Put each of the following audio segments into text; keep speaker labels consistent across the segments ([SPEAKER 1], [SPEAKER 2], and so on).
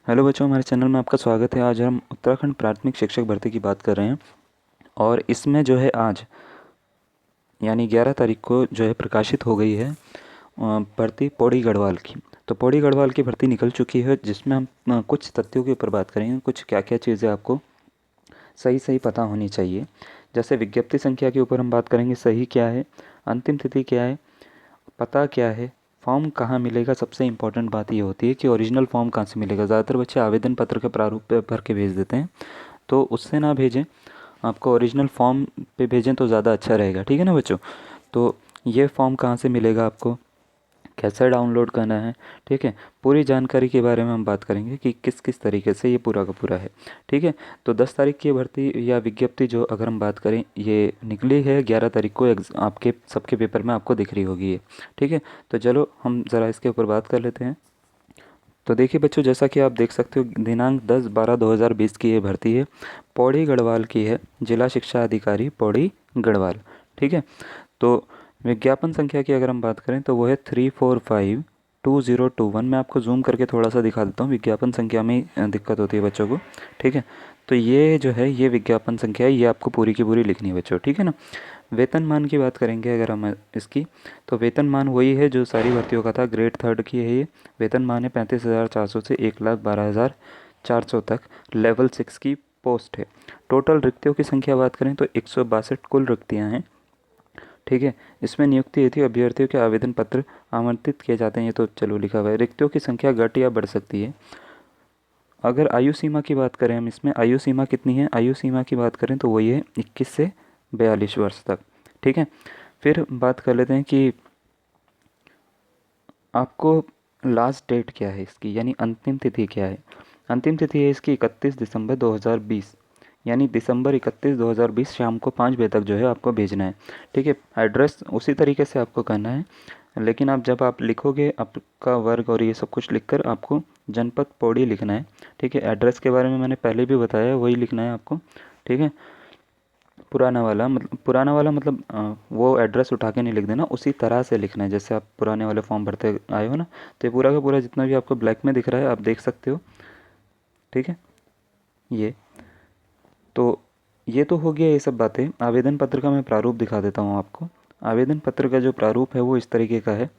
[SPEAKER 1] Hello बच्चों, हमारे channel में आपका स्वागत है। आज हम उत्तराखंड प्राथमिक शिक्षक भर्ती की बात कर रहे हैं और इसमें जो है आज यानी 11 तारीख को जो है प्रकाशित हो गई है भर्ती पौड़ी गढ़वाल की। तो पौड़ी गढ़वाल की भर्ती निकल चुकी है, जिसमें हम कुछ तथ्यों के ऊपर बात करेंगे, कुछ क्या क्या चीज़ें आपको सही सही पता होनी चाहिए। जैसे विज्ञप्ति संख्या के ऊपर हम बात करेंगे, सही क्या है, अंतिम तिथि क्या है, पता क्या है, फॉर्म कहाँ मिलेगा। सबसे इम्पोर्टेंट बात ये होती है कि ओरिजिनल फॉर्म कहाँ से मिलेगा। ज़्यादातर बच्चे आवेदन पत्र के प्रारूप पे भर के भेज देते हैं, तो उससे ना भेजें, आपको ओरिजिनल फॉर्म पे भेजें तो ज़्यादा अच्छा रहेगा। ठीक है ना बच्चों। तो ये फॉर्म कहाँ से मिलेगा, आपको कैसे डाउनलोड करना है, ठीक है, पूरी जानकारी के बारे में हम बात करेंगे कि किस किस तरीके से ये पूरा का पूरा है। ठीक है। तो 10 तारीख की भर्ती या विज्ञप्ति जो अगर हम बात करें, ये निकली है 11 तारीख को, आपके सबके पेपर में आपको दिख रही होगी ये। ठीक है। तो चलो हम ज़रा इसके ऊपर बात कर लेते हैं। तो देखिए बच्चों, जैसा कि आप देख सकते हो, दिनांक 10/12/2020 की ये भर्ती है, पौड़ी गढ़वाल की है, जिला शिक्षा अधिकारी पौड़ी गढ़वाल। ठीक है। तो विज्ञापन संख्या की अगर हम बात करें तो वो है 3452021। मैं आपको जूम करके थोड़ा सा दिखा देता हूँ, विज्ञापन संख्या में दिक्कत होती है बच्चों को। ठीक है। तो ये जो है ये विज्ञापन संख्या है, ये आपको पूरी की पूरी लिखनी है बच्चों। ठीक है ना। वेतनमान की बात करेंगे अगर हम इसकी, तो वेतनमान वही है जो सारी भर्तियों का था, ग्रेड थर्ड की है ये। वेतनमान है 35,400 से 1,12,400 तक। लेवल 6 की पोस्ट है। टोटल रिक्तियों की संख्या बात करें तो 162 कुल रिक्तियाँ हैं। ठीक है। इसमें नियुक्ति हेतु अभ्यर्थियों के आवेदन पत्र आमंत्रित किए जाते हैं, ये तो चलो लिखा हुआ है। रिक्तियों की संख्या घट या बढ़ सकती है। अगर आयु सीमा की बात करें हम, इसमें आयु सीमा कितनी है, आयु सीमा की बात करें तो वही है 21 से 42 वर्ष तक। ठीक है। फिर बात कर लेते हैं कि आपको लास्ट डेट क्या है इसकी, यानी अंतिम तिथि क्या है। अंतिम तिथि है इसकी 31 दिसंबर 2020, यानी दिसंबर 31 2020 शाम को 5 बजे तक जो है आपको भेजना है। ठीक है। एड्रेस उसी तरीके से आपको करना है, लेकिन आप जब आप लिखोगे आपका वर्ग और ये सब कुछ लिखकर आपको जनपद पौड़ी लिखना है। ठीक है। एड्रेस के बारे में मैंने पहले भी बताया है, वही लिखना है आपको। ठीक है। पुराना वाला मतलब वो एड्रेस उठा के नहीं लिख देना, उसी तरह से लिखना है जैसे आप पुराने वाले फॉर्म भरते आए हो ना। तो ये पूरा का पूरा जितना भी आपको ब्लैक में दिख रहा है आप देख सकते हो। ठीक है। ये तो ये तो हो गया ये सब बातें। आवेदन पत्र का मैं प्रारूप दिखा देता हूँ आपको। आवेदन पत्र का जो प्रारूप है वो इस तरीके का है,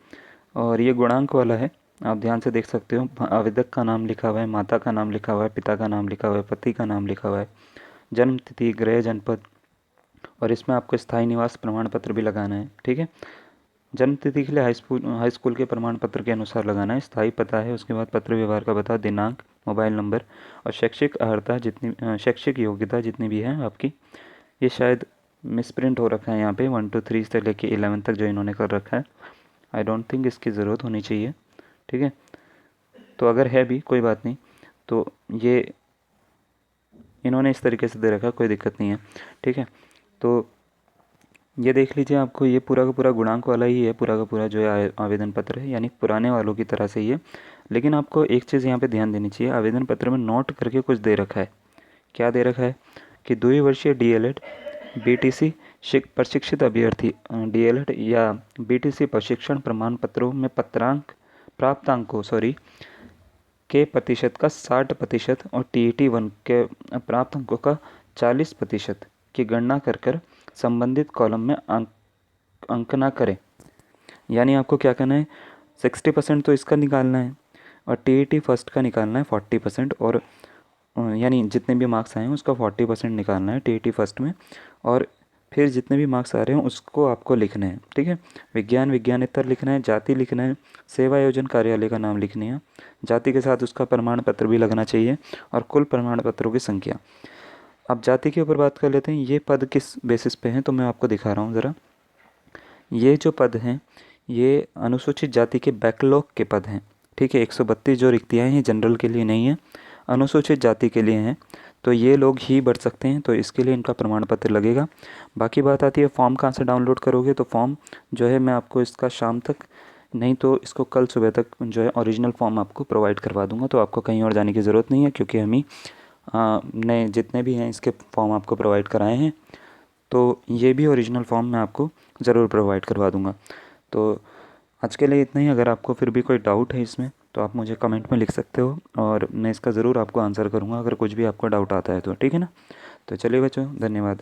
[SPEAKER 1] और ये गुणांक वाला है। आप ध्यान से देख सकते हो, आवेदक का नाम लिखा हुआ है, माता का नाम लिखा हुआ है, पिता का नाम लिखा हुआ है, पति का नाम लिखा हुआ है, जन्म तिथि, गृह जनपद, और इसमें आपको स्थायी निवास प्रमाण पत्र भी लगाना है। ठीक है। जन्म तिथि के लिए हाई स्कूल के प्रमाण पत्र के अनुसार लगाना है। स्थायी पता है, उसके बाद पत्र व्यवहार का पता, दिनांक, मोबाइल नंबर, और शैक्षिक अर्हता जितनी शैक्षिक योग्यता जितनी भी है आपकी। ये शायद मिसप्रिंट हो रखा है यहाँ पे, 1 2 3 से लेके 11 तक जो इन्होंने कर रखा है। आई डोंट थिंक इसकी ज़रूरत होनी चाहिए। ठीक है। तो अगर है भी कोई बात नहीं, तो ये इन्होंने इस तरीके से दे रखा है, कोई दिक्कत नहीं है। ठीक है। तो ये देख लीजिए, आपको ये पूरा का पूरा गुणांक वाला ही है, पूरा का पूरा जो है आवेदन पत्र है, यानी पुराने वालों की तरह से ही है। लेकिन आपको एक चीज़ यहाँ पे ध्यान देनी चाहिए, आवेदन पत्र में नोट करके कुछ दे रखा है। क्या दे रखा है कि द्विवर्षीय डीएलएड बीटीसी प्रशिक्षित अभ्यर्थी डीएलएड या बीटीसी प्रशिक्षण प्रमाण पत्रों में प्राप्तांकों के प्रतिशत का 60% और टीईटी 1 के प्राप्त अंकों का 40% की गणना कर कर संबंधित कॉलम में अंकना करें। यानी आपको क्या करना है, 60% तो इसका निकालना है, और टीईटी फर्स्ट का निकालना है 40%, और यानी जितने भी मार्क्स आए हैं उसका 40% निकालना है टीईटी फर्स्ट में, और फिर जितने भी मार्क्स आ रहे हैं उसको आपको लिखने हैं। ठीक है। विज्ञान विज्ञानेतर लिखना है, जाति लिखना है, सेवा आयोजन कार्यालय का नाम लिखनी है, जाति के साथ उसका प्रमाण पत्र भी लगना चाहिए, और कुल प्रमाण पत्रों की संख्या। अब जाति के ऊपर बात कर लेते हैं, ये पद किस बेसिस पे हैं तो मैं आपको दिखा रहा हूँ ज़रा। ये जो पद हैं ये अनुसूचित जाति के बैकलॉग के पद हैं। ठीक है। 132 जो रिक्तियाँ हैं ये जनरल के लिए नहीं है, अनुसूचित जाति के लिए हैं। तो ये लोग ही बढ़ सकते हैं, तो इसके लिए इनका प्रमाण पत्र लगेगा। बाकी बात आती है फॉर्म कहाँ से डाउनलोड करोगे, तो फॉर्म जो है मैं आपको इसका शाम तक, नहीं तो इसको कल सुबह तक जो है ओरिजिनल फॉर्म आपको प्रोवाइड करवा दूंगा। तो आपको कहीं और जाने की ज़रूरत नहीं है, क्योंकि हम ही नए जितने भी हैं इसके फॉर्म आपको प्रोवाइड कराए हैं। तो ये भी ओरिजिनल फॉर्म मैं आपको ज़रूर प्रोवाइड करवा दूंगा। तो आज के लिए इतना ही। अगर आपको फिर भी कोई डाउट है इसमें तो आप मुझे कमेंट में लिख सकते हो और मैं इसका ज़रूर आपको आंसर करूँगा अगर कुछ भी आपको डाउट आता है तो, ठीक है ना। तो चलिए बच्चों, धन्यवाद।